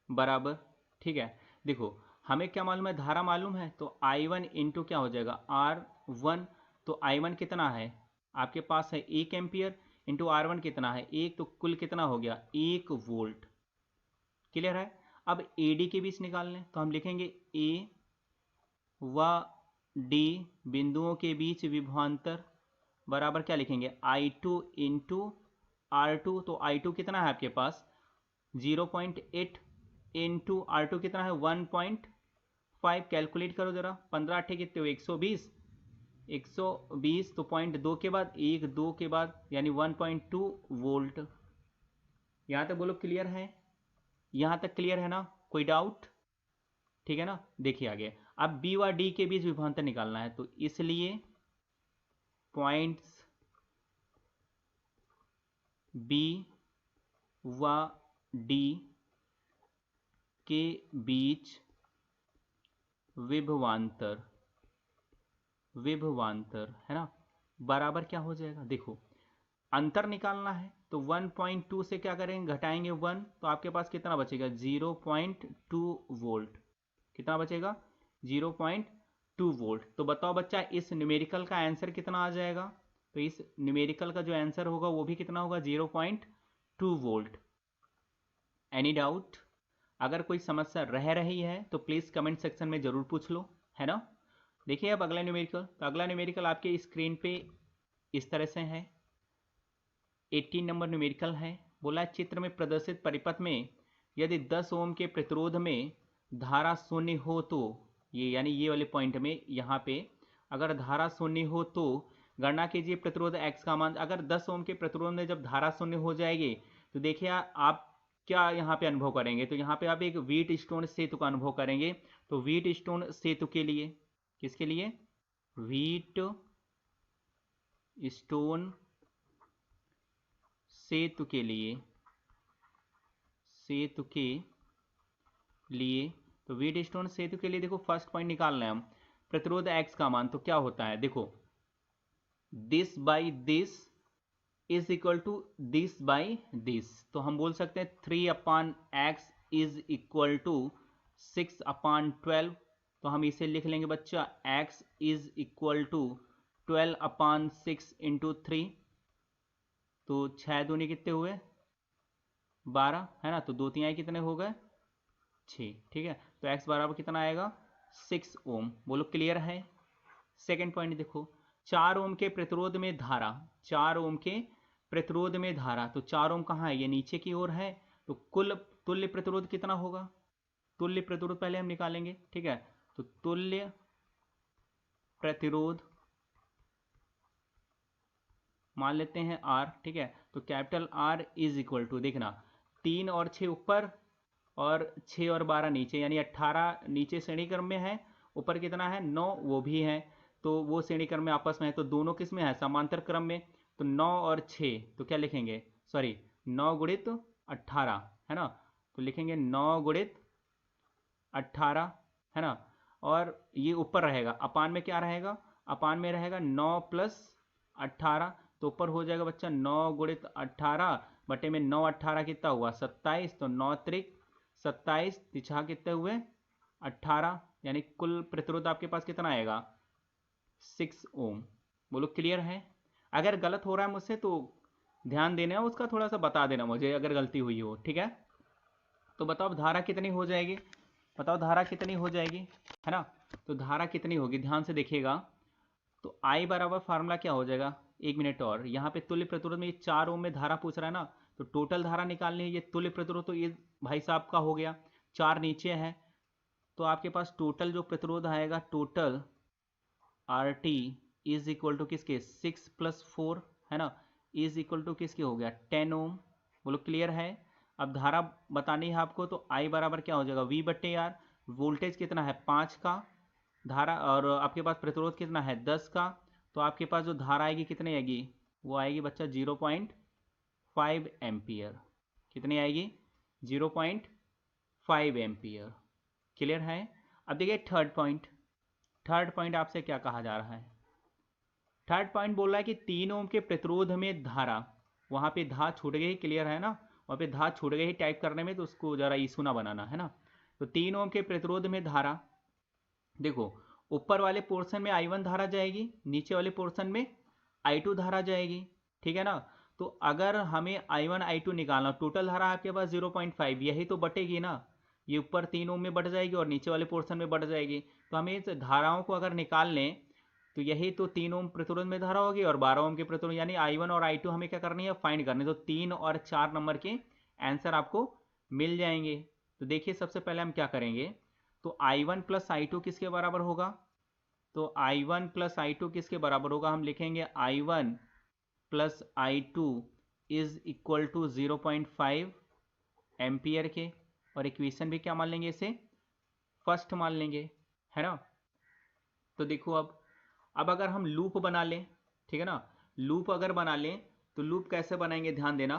A: बराबर, ठीक है। देखो हमें क्या मालूम है, धारा मालूम है, तो I1 इंटू क्या हो जाएगा R1। तो I1 कितना है आपके पास है 1 एम्पियर, इंटू R1 कितना है 1, तो कुल कितना हो गया 1 वोल्ट, क्लियर है। अब AD के बीच निकाल लें तो हम लिखेंगे A व D बिंदुओं के बीच विभवांतर बराबर क्या लिखेंगे I2 इंटू R2। तो I2 कितना है आपके पास 0.8 इंटू R2 कितना है 1.5, कैलकुलेट करो जरा, 15 8 कितने हो 120, 120 तो 0.2 के बाद 1 2 के बाद यानी 1.2 वोल्ट। यहाँ तक बोलो क्लियर है, यहाँ तक क्लियर है ना, कोई डाउट, ठीक है ना। देखिए आगे, अब बी व डी के बीच विभवांतर निकालना है, तो इसलिए पॉइंट्स बी व डी के बीच विभवांतर है ना, बराबर क्या हो जाएगा, देखो अंतर निकालना है तो 1.2 से क्या करेंगे घटाएंगे 1, तो आपके पास कितना बचेगा 0.2 वोल्ट, कितना बचेगा 0.2 वोल्ट। तो बताओ बच्चा इस न्यूमेरिकल का आंसर कितना आ जाएगा, तो इस न्यूमेरिकल का जो आंसर होगा वो भी कितना होगा 0.2 वोल्ट। एनी डाउट, अगर कोई समस्या रह रही है तो प्लीज़ कमेंट सेक्शन में ज़रूर पूछ लो, है ना। देखिए अब अगला न्यूमेरिकल, तो अगला न्यूमेरिकल आपके स्क्रीन पे इस तरह से है, 18 नंबर न्यूमेरिकल है। बोला है चित्र में प्रदर्शित परिपथ में यदि 10 ओम के प्रतिरोध में धारा शून्य हो तो, ये यानी ये वाले पॉइंट में यहाँ पे अगर धारा शून्य हो तो गणना कीजिए प्रतिरोध x का मान। अगर 10 ओम के प्रतिरोध में जब धारा शून्य हो जाएगी तो देखिए आप क्या यहाँ पे अनुभव करेंगे, तो यहाँ पे आप एक व्हीट स्टोन सेतु का अनुभव करेंगे। तो व्हीट स्टोन सेतु के लिए, किसके लिए, व्हीट स्टोन सेतु के लिए, तो व्हीट स्टोन सेतु के लिए देखो फर्स्ट पॉइंट निकालना है हम, प्रतिरोध x का मान, तो क्या होता है देखो this by this is equal to this by this, तो हम बोल सकते हैं 3/x इज इक्वल टू 6/12, तो हम इसे लिख लेंगे बच्चा x is equal to 12/6 into 3, तो 6 दूनी कितने हुए 12 है ना, तो 2 3 कितने हो गए 6, ठीक है। तो x बराबर कितना आएगा 6 ओम। बोलो क्लियर है। सेकेंड पॉइंट देखो, 4 ओम के प्रतिरोध में धारा, 4 ओम के प्रतिरोध में धारा, तो 4 ओम कहाँ है, ये नीचे की ओर है, तो कुल तुल्य प्रतिरोध कितना होगा, तुल्य प्रतिरोध पहले हम निकालेंगे, ठीक है। तो तुल्य प्रतिरोध मान लेते हैं R, ठीक है। तो capital R is equal to, देखना 3 और 6 ऊपर और 6 और 12 नीचे, यानी 18 नीचे श्रेणी क्रम में है, ऊपर कितना है 9 वो भी है, तो वो श्रेणी क्रम में आपस में है, तो दोनों किस में है समांतर क्रम में, तो 9 और 6 तो क्या लिखेंगे, सॉरी 9 गुणित 18 है ना, तो लिखेंगे 9 गुणित 18 है ना, और ये ऊपर रहेगा, अपान में क्या रहेगा, अपान में रहेगा 9 प्लस 18, तो ऊपर हो जाएगा बच्चा 9 गुणित 18 बटे में 9 18 कितना हुआ 27, तो 9 त्रिक 27 तिछा कितने हुए 18, यानी कुल प्रतिरोध आपके पास कितना आएगा 6 ओम। बोलो क्लियर है। अगर गलत हो रहा है मुझसे तो ध्यान देना, उसका थोड़ा सा बता देना मुझे अगर गलती हुई हो, ठीक है। तो बताओ धारा कितनी हो जाएगी, बताओ धारा कितनी हो जाएगी, है ना। तो धारा कितनी होगी ध्यान से देखिएगा, तो I बराबर फार्मूला क्या हो जाएगा, एक मिनट और, यहाँ पे तुल्य प्रतिरोध में ये 4 ओम में धारा पूछ रहा है ना, तो टोटल धारा निकालनी है, ये तुल्य प्रतिरोध तो ये भाई साहब का हो गया, 4 नीचे है, तो आपके पास टोटल जो प्रतिरोध आएगा, total R T is equal to किसके 6 + 4 है ना, इज इक्वल टू किसके हो गया 10 ओम। बोलो क्लियर है। अब धारा बतानी है आपको, तो आई बराबर क्या हो जाएगा V/R, वोल्टेज कितना है 5 का, धारा और आपके पास प्रतिरोध कितना है 10 का, तो आपके पास जो धारा आएगी कितनी आएगी, वो आएगी बच्चा 0.5 एम्पियर, कितनी आएगी 0.5 एम्पियर। क्लियर है। अब देखिए थर्ड पॉइंट, थर्ड पॉइंट आपसे क्या कहा जा रहा है, थर्ड पॉइंट बोल रहा है कि 3 ओम के प्रतिरोध में धारा, वहां पे धा छूट गई, क्लियर है ना, वहां पे धा छूट गई टाइप करने में, तो उसको जरा इशू ना बनाना है ना। तो 3 ओम के प्रतिरोध में धारा, देखो ऊपर वाले पोर्शन में I1 धारा जाएगी, नीचे वाले पोर्शन में I2 धारा जाएगी, ठीक है ना। तो अगर हमें I1 I2 निकालना, टोटल धारा आपके पास 0.5, यही तो बटेगी ना, ये ऊपर 3 ओम में बट जाएगी और नीचे वाले पोर्शन में बट जाएगी, तो हमें इस धाराओं को अगर निकाल लें, तो यही तो 3 ओम प्रतिरोध में धारा होगी और 12 ओम के प्रतिरोध, यानी I1 और I2 हमें क्या करनी है फाइंड करनी है, तो 3 और 4 नंबर के आंसर आपको मिल जाएंगे। तो देखिए सबसे पहले हम क्या करेंगे, तो I1 + I2 किसके बराबर होगा, तो I1 + I2 किसके बराबर होगा, हम लिखेंगे I1 + I2 is equal to 0.5 ampere के, और इक्वेशन भी क्या मान लेंगे, इसे फर्स्ट मान लेंगे, है ना। तो देखो अब अगर हम लूप बना लें, ठीक है ना, लूप अगर बना लें तो लूप कैसे बनाएंगे ध्यान देना,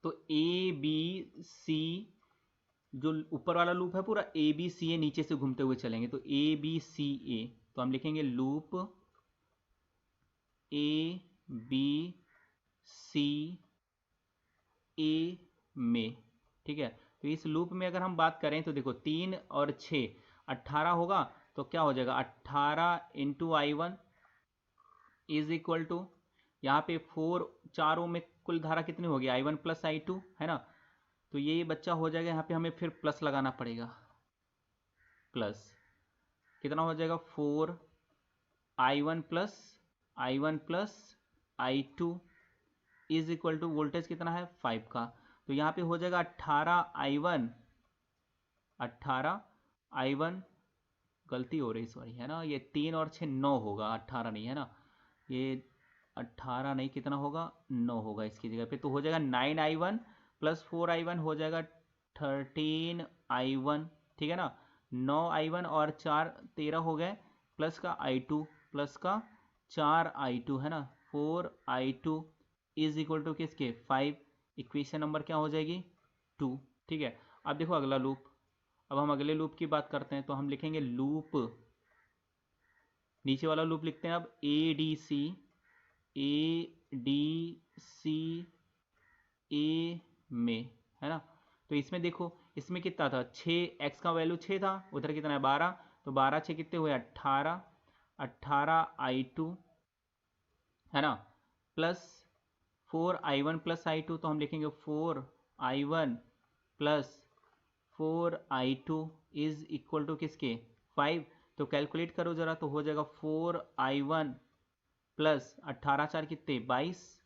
A: तो ABC, जो ऊपर वाला लूप है पूरा ABCA नीचे से घूमते हुए चलेंगे, तो ABCA, तो हम लिखेंगे लूप ABCA में, ठीक है। तो इस लूप में अगर हम बात करें तो देखो 3 और 6 18 होगा, तो क्या हो जाएगा 18 × I1 इज इक्वल टू, यहाँ पे 4 4 ओम में कुल धारा कितनी होगी I1 + I2 है ना, तो ये बच्चा हो जाएगा, यहाँ पे हमें फिर प्लस लगाना पड़ेगा, प्लस कितना हो जाएगा 4 I1 + I2 is equal to, voltage कितना है 5 का, तो यहाँ पे हो जाएगा 18 I1, गलती हो रही सॉरी है ना, ये 3 और 6 9 होगा, 18 नहीं है ना, ये 18 नहीं, कितना होगा 9 होगा इसकी जगह पे, तो हो जाएगा 9I1 + 4I1 हो जाएगा 13I1, ठीक है ना। 9I1 और 4 13 हो गए, प्लस का I2 प्लस का 4I2 है ना, 4I2 इज इक्वल टू किसके 5, इक्वेशन नंबर क्या हो जाएगी 2, ठीक है। अब देखो अगला लूप, अब हम अगले लूप की बात करते हैं, तो हम लिखेंगे लूप, नीचे वाला लूप लिखते हैं अब ADC A में, है ना। तो इसमें देखो, इसमें कितना था, 6, x का वैल्यू 6 था, उधर कितना है 12, तो 12 6 कितने हुए 18, 18i2 है ना, प्लस 4i1 प्लस i2, तो हम लिखेंगे 4i1 plus 4i2 is equal to किसके 5। तो कैलकुलेट करो जरा, तो हो जाएगा 4i1 प्लस 18 4 कितने 22,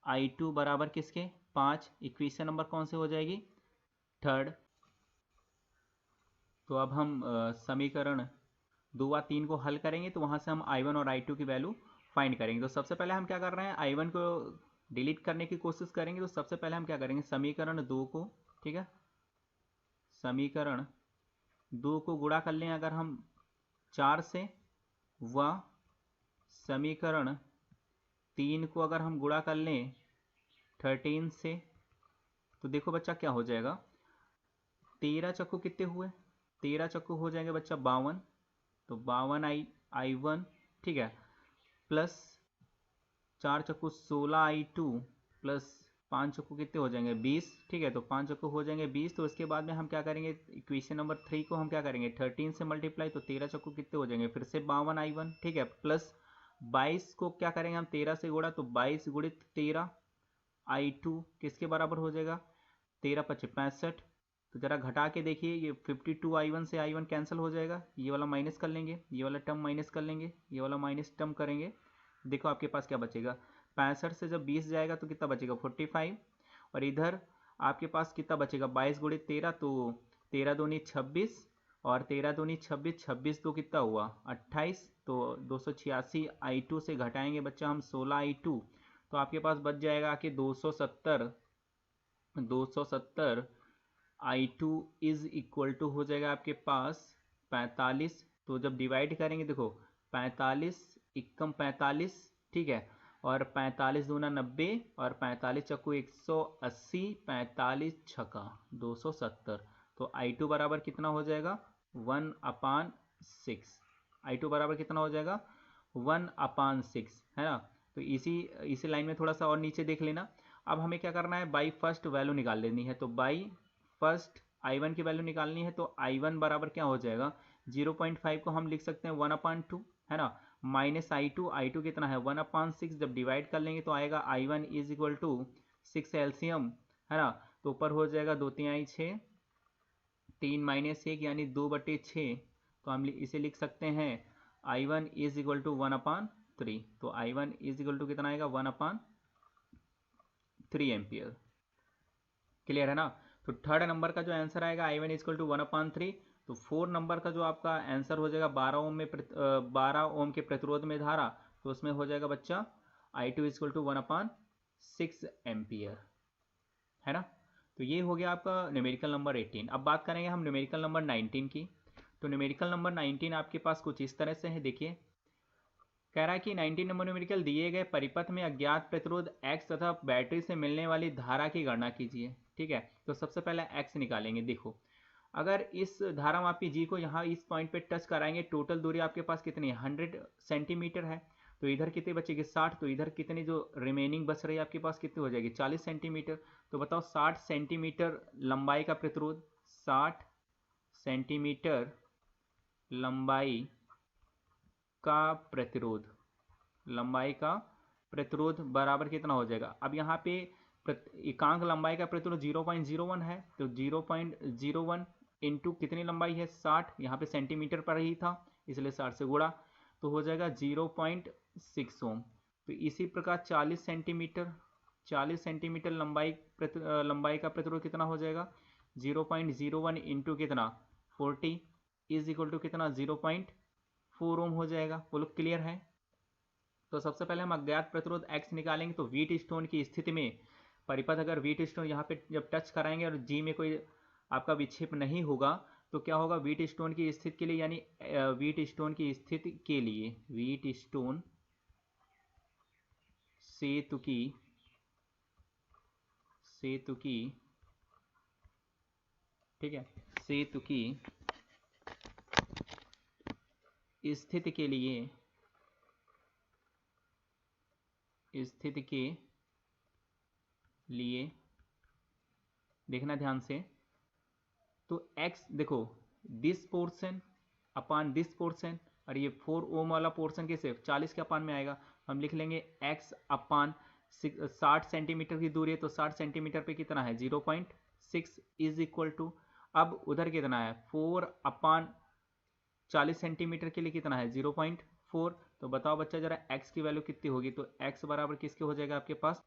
A: i2 बराबर किसके 5। इक्वेशन नंबर कौन से हो जाएगी, थर्ड। तो अब हम समीकरण 2 व 3 को हल करेंगे, तो वहाँ से हम i1 और i2 की वैल्यू फाइंड करेंगे। तो सबसे पहले हम क्या कर रहे हैं, i1 को डिलीट करने की कोशिश करेंगे। तो सबसे पहले हम क्या करेंगे, समीकरण 2 को, ठीक है, समीकरण 2 को गुणा कर लें अगर हम 4 से, व समीकरण 3 को अगर हम गुणा कर लें 13 से, तो देखो बच्चा क्या हो जाएगा, 13 चक्कू कितने हुए, 13 चक्कू हो जाएंगे बच्चा 52, तो 52i1, ठीक है, प्लस 4 चक्कू 16i2 प्लस 5 चक्कू कितने हो जाएंगे 20, ठीक है, तो 5 चक्कू हो जाएंगे 20। तो इसके बाद में हम क्या करेंगे, इक्वेशन नंबर 3 को हम क्या करेंगे 13 से मल्टीप्लाई, तो 13 चक्कू कितने हो जाएंगे फिर से 52i1, ठीक है, प्लस 22 को क्या करेंगे हम 13 से गुणा, तो 22 गुणित 13 i2 किसके बराबर हो जाएगा 13 × 5 = 65। तो जरा घटा के देखिए, ये 52i1 से i1 कैंसिल हो जाएगा, ये वाला माइनस कर लेंगे, ये वाला टर्म माइनस कर लेंगे, ये वाला माइनस टर्म करेंगे, देखो आपके पास क्या बचेगा, 65 से जब 20 जाएगा तो कितना बचेगा 45, और इधर आपके पास कितना बचेगा 22 गुणित 13, तो 13 दूनी 26, और 13 दूनी 26, 26 तो कितना हुआ 28, तो 286 i2 से घटाएंगे बच्चा हम 16 i2, तो आपके पास बच जाएगा कि 270 i2 इज इक्वल टू हो जाएगा आपके पास 45। तो जब डिवाइड करेंगे देखो 45 एकम 45, ठीक है, और 45 दूना 90, और 45 चक्कू 180, 45 छक्का 270, तो i2 बराबर कितना हो जाएगा 1/6, i2 बराबर कितना हो जाएगा 1/6, है ना। तो इसी लाइन में थोड़ा सा और नीचे देख लेना। अब हमें क्या करना है, बाई फर्स्ट वैल्यू निकाल लेनी है, तो बाई फर्स्ट i1 की वैल्यू निकालनी है, तो i1 बराबर क्या हो जाएगा 0.5 को हम लिख सकते हैं 1/2, है ना, माइनस i2 कितना है 1/6, जब डिवाइड कर लेंगे तो आएगा i1 is equal to 6 LCM, है ना, तो ऊपर हो जाएगा 2 3 6, 3 माइनस 1 यानी 2/6, तो हम इसे लिख सकते हैं i1 इज इक्वल टू 1/3, तो i1 इज इक्वल टू कितना आएगा 1/3 एम्पियर। क्लियर है ना। तो थर्ड नंबर का जो आंसर आएगा i1 इज इक्वल टू 1/3। तो 4 नंबर का जो आपका आंसर हो जाएगा 12 ओम में 12 ओम के प्रतिरोध में धारा, तो उसमें हो जाएगा बच्चा i2 is equal to 1/6 ampere, है ना। तो ये हो गया आपका न्यूमेरिकल नंबर 18। अब बात करेंगे हम न्यूमेरिकल नंबर 19 की। तो न्यूमेरिकल नंबर 19 आपके पास कुछ इस तरह से है, देखिए कह रहा है कि 19 नंबर न्यूमेरिकल, दिए गए परिपथ में अज्ञात प्रतिरोध x तथा बैटरी से मिलने वाली धारा की गणना कीजिए, ठीक है। तो सबसे पहले x निकालेंगे। देखो अगर इस धारा मापी g को यहाँ इस पॉइंट पे टच कराएंगे, टोटल दूरी आपके पास कितनी है 100 सेंटीमीटर है, तो इधर कितनी बचेगी 60, तो इधर कितनी जो रिमेनिंग बच रही है आपके पास कितनी हो जाएगी 40 सेंटीमीटर। तो बताओ 60 सेंटीमीटर लंबाई का प्रतिरोध, 60 सेंटीमीटर लंबाई का प्रतिरोध, लंबाई का प्रतिरोध बराबर कितना हो जाएगा। अब यहाँ पे एकांक लंबाई का प्रतिरोध 0.01 है, तो 0.01 इंटू कितनी लंबाई है 60, यहाँ पे सेंटीमीटर पर ही था इसलिए 60 से गुणा, तो हो जाएगा 0.6 ओम। तो इसी प्रकार 40 सेंटीमीटर लंबाई का प्रतिरोध कितना हो जाएगा 0.01 इंटू कितना 40 इज इक्वल टू कितना 0.4 ओम हो जाएगा। वो लोग क्लियर है। तो सबसे पहले हम अज्ञात प्रतिरोध x निकालेंगे। तो व्हीट स्टोन की स्थिति में परिपथ अगर व्हीट स्टोन यहाँ पे जब टच कराएंगे और जी में कोई आपका विक्षेप नहीं होगा, तो क्या होगा व्हीट स्टोन की स्थिति के लिए, यानी व्हीट स्टोन की स्थिति के लिए, व्हीट स्टोन सेतु की ठीक है, सेतु की स्थिति के लिए देखना ध्यान से, तो x देखो this portion upon this portion, और ये 4 ओम वाला पोर्शन कैसे 40 के अपान में आएगा। हम लिख लेंगे x अपान 60 सेंटीमीटर की दूरी है, तो 60 सेंटीमीटर पे कितना है 0.6 इज इक्वल टू, अब उधर कितना है 4 अपान 40 सेंटीमीटर के लिए कितना है 0.4। तो बताओ बच्चा जरा x की वैल्यू कितनी होगी, तो x बराबर किसके हो जाएगा आपके पास,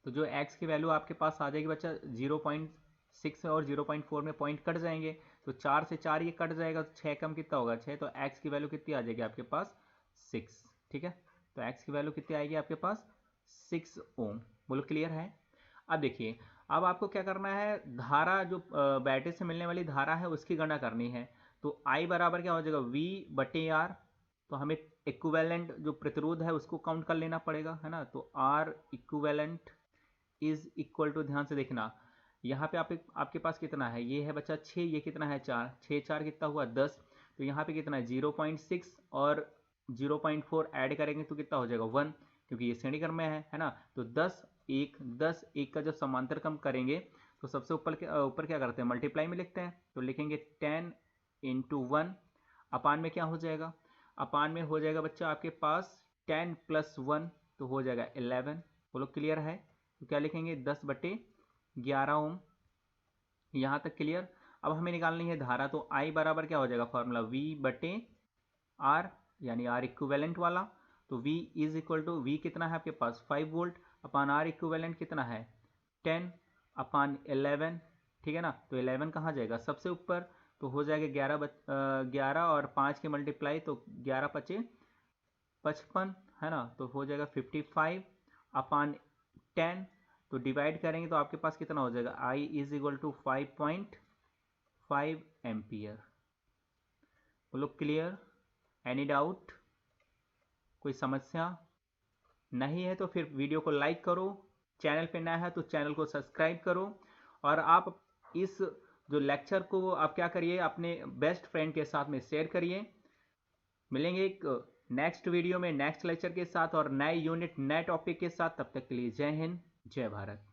A: तो जो x की वैल्यू आपके पास आ जाएगी बच्चा 0.6 और 0.4 में पॉइंट कट जाएंगे, तो 4 से 4 ये कट जाएगा, तो 6 कम कितना होगा 6, तो x की वैल्यू कितनी आ जाएगी आपके पास 6। ठीक है, तो x की वैल्यू कितनी आएगी आपके पास 6 ओम। बोलो क्लियर है। अब देखिए, अब आपको क्या करना है, धारा जो बैटरी से मिलने वाली धारा है उसकी गणना करनी है। तो I बराबर क्या हो जाएगा V/R, तो हमें इक्विवेलेंट जो प्रतिरोध है उसको काउंट कर लेना पड़ेगा, है ना। तो R equivalent is equal to, ध्यान से देखना यहाँ पे आपके पास कितना है, ये है बच्चा 6, ये कितना है 4, 6 4 कितना हुआ 10, तो यहाँ पे कितना है 0.6 और 0.4 ऐड करेंगे तो कितना हो जाएगा 1, क्योंकि ये श्रेणी क्रम में है ना। तो 10 1 का जब समांतर क्रम करेंगे तो सबसे ऊपर क्या करते हैं मल्टीप्लाई में लिखते हैं, तो लिखेंगे 10 × 1 अपान में क्या हो जाएगा, अपान में हो जाएगा बच्चा आपके पास 10 + 1 तो हो जाएगा 11। बोलो क्लियर है। तो क्या लिखेंगे 10/11 ओम। यहाँ तक क्लियर। अब हमें निकालनी है धारा, तो I बराबर क्या हो जाएगा फॉर्मूला V/R, यानी R इक्विवेलेंट वाला। तो V is equal to, V कितना है आपके पास 5 वोल्ट अपान R इक्विवेलेंट कितना है 10 अपान 11। ठीक है ना, तो 11 कहाँ जाएगा सबसे ऊपर, तो हो जाएगा 11 और 5 के मल्टीप्लाई, तो 11 × 5 = 55, है ना। तो हो जाएगा 55 अपान 10, तो डिवाइड करेंगे तो आपके पास कितना हो जाएगा I is equal to 5.5 ampere. बोलो क्लियर। एनी डाउट, कोई समस्या नहीं है तो फिर वीडियो को लाइक करो, चैनल पे नया है तो चैनल को सब्सक्राइब करो, और आप इस जो लेक्चर को आप क्या करिए अपने बेस्ट फ्रेंड के साथ में शेयर करिए। मिलेंगे एक नेक्स्ट वीडियो में नेक्स्ट लेक्चर के साथ और नए यूनिट नए टॉपिक के साथ, तब तक के लिए जय हिंद जय भारत।